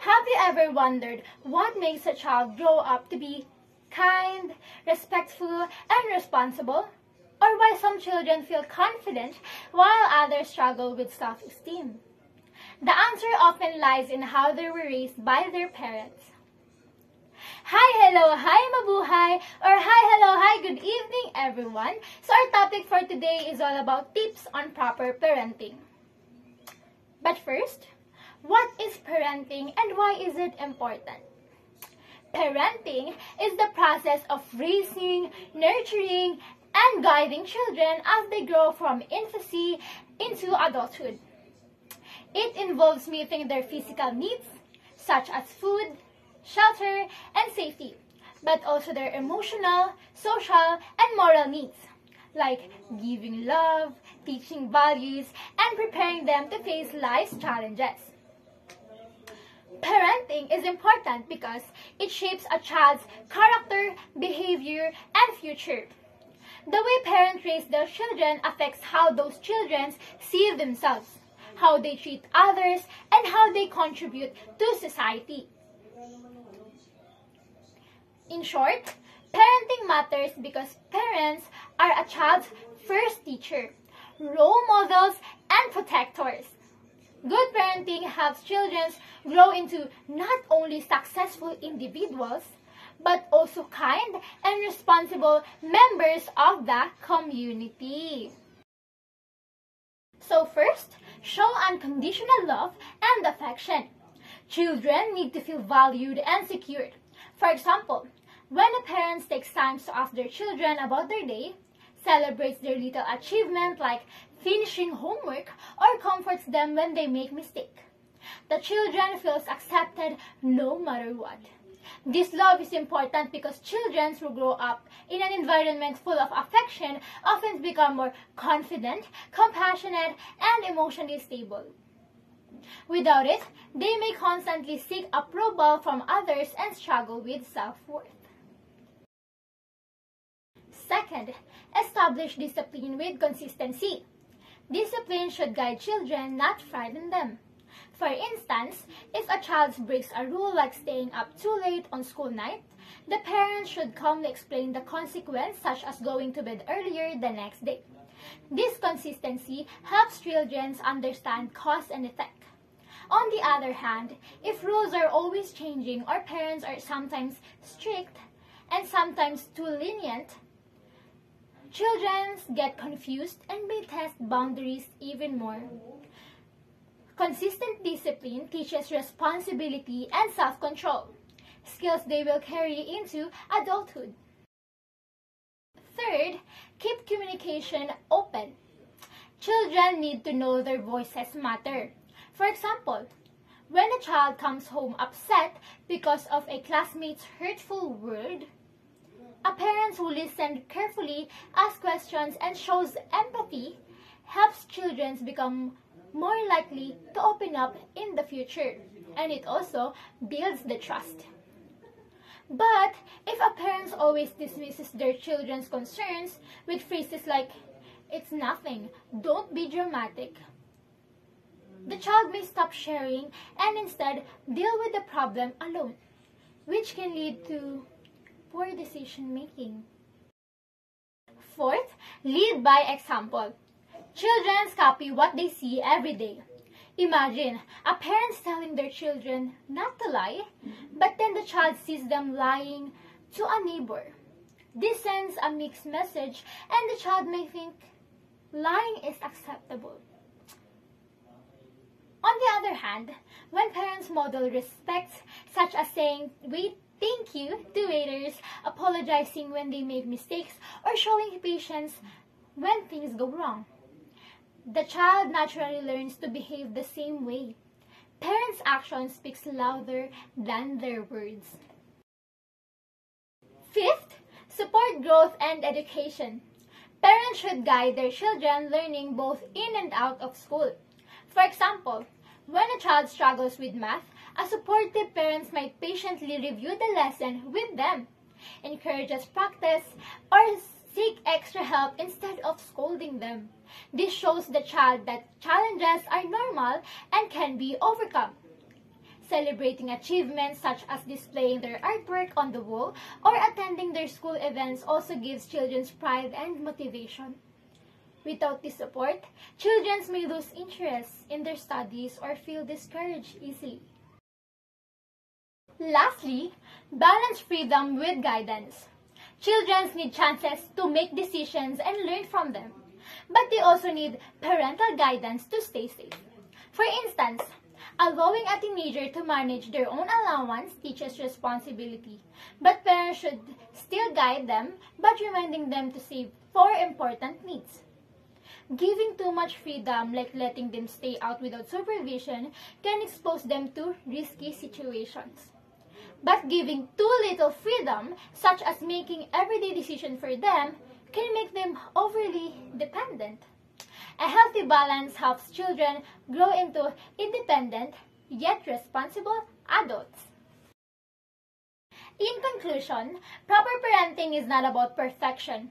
Have you ever wondered what makes a child grow up to be kind, respectful, and responsible? Or why some children feel confident while others struggle with self-esteem? The answer often lies in how they were raised by their parents. Hi, hello, hi mabuhay, or hi, hello, hi, good evening everyone. So our topic for today is all about tips on proper parenting. But first, what is parenting and why is it important? Parenting is the process of raising, nurturing, and guiding children as they grow from infancy into adulthood. It involves meeting their physical needs, such as food, shelter, and safety, but also their emotional, social, and moral needs, like giving love, teaching values, and preparing them to face life's challenges. Parenting is important because it shapes a child's character, behavior, and future. The way parents raise their children affects how those children see themselves, how they treat others, and how they contribute to society. In short, parenting matters because parents are a child's first teacher, role models, and protectors. Good parenting helps children grow into not only successful individuals, but also kind and responsible members of the community. So first, show unconditional love and affection. Children need to feel valued and secured. For example, when a parent takes time to ask their children about their day, celebrates their little achievement like finishing homework, or comforts them when they make mistakes, the children feels accepted no matter what. This love is important because children who grow up in an environment full of affection often become more confident, compassionate, and emotionally stable. Without it, they may constantly seek approval from others and struggle with self-worth. Second, establish discipline with consistency. Discipline should guide children, not frighten them. For instance, if a child breaks a rule like staying up too late on school night, the parents should calmly explain the consequence, such as going to bed earlier the next day. This consistency helps children understand cause and effect. On the other hand, if rules are always changing or parents are sometimes strict and sometimes too lenient, children get confused and may test boundaries even more. Consistent discipline teaches responsibility and self-control, skills they will carry into adulthood. Third, keep communication open. Children need to know their voices matter. For example, when a child comes home upset because of a classmate's hurtful word, a parent who listens carefully, asks questions, and shows empathy helps children become more likely to open up in the future, and it also builds the trust. But if a parent always dismisses their children's concerns with phrases like, "It's nothing, don't be dramatic," the child may stop sharing and instead deal with the problem alone, which can lead to poor decision making. Fourth, lead by example. Children copy what they see every day. Imagine a parent telling their children not to lie, but then the child sees them lying to a neighbor. This sends a mixed message, and the child may think lying is acceptable. On the other hand, when parents model respect, such as saying thank you to waiters, apologizing when they make mistakes, or showing patience when things go wrong, the child naturally learns to behave the same way. Parents' action speaks louder than their words. Fifth, support growth and education. Parents should guide their children learning both in and out of school. For example, when a child struggles with math, a supportive parent might patiently review the lesson with them, encourages practice, or seek extra help instead of scolding them. This shows the child that challenges are normal and can be overcome. Celebrating achievements such as displaying their artwork on the wall or attending their school events also gives children pride and motivation. Without this support, children may lose interest in their studies or feel discouraged easily. Lastly, balance freedom with guidance. Children need chances to make decisions and learn from them, but they also need parental guidance to stay safe. For instance, allowing a teenager to manage their own allowance teaches responsibility, but parents should still guide them by reminding them to save for important needs. Giving too much freedom, like letting them stay out without supervision, can expose them to risky situations. But giving too little freedom, such as making everyday decisions for them, can make them overly dependent. A healthy balance helps children grow into independent yet responsible adults. In conclusion, proper parenting is not about perfection.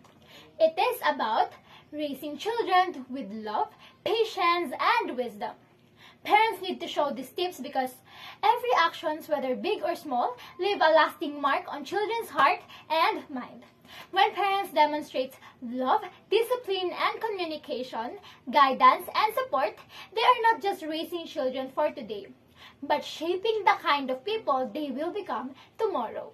It is about raising children with love, patience, and wisdom. Parents need to show these tips because every action, whether big or small, leave a lasting mark on children's heart and mind. When parents demonstrate love, discipline, and communication, guidance, and support, they are not just raising children for today, but shaping the kind of people they will become tomorrow.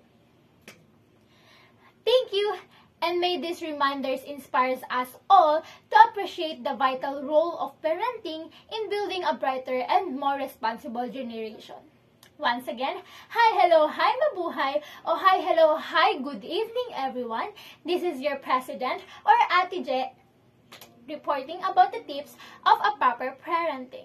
Thank you, and may these reminders inspire us all to appreciate the vital role of parenting in building a brighter and more responsible generation. Once again, hi, hello, hi, mabuhay, o hi, hello, hi, good evening, everyone. This is your president, or Ate Je, reporting about the tips of a proper parenting.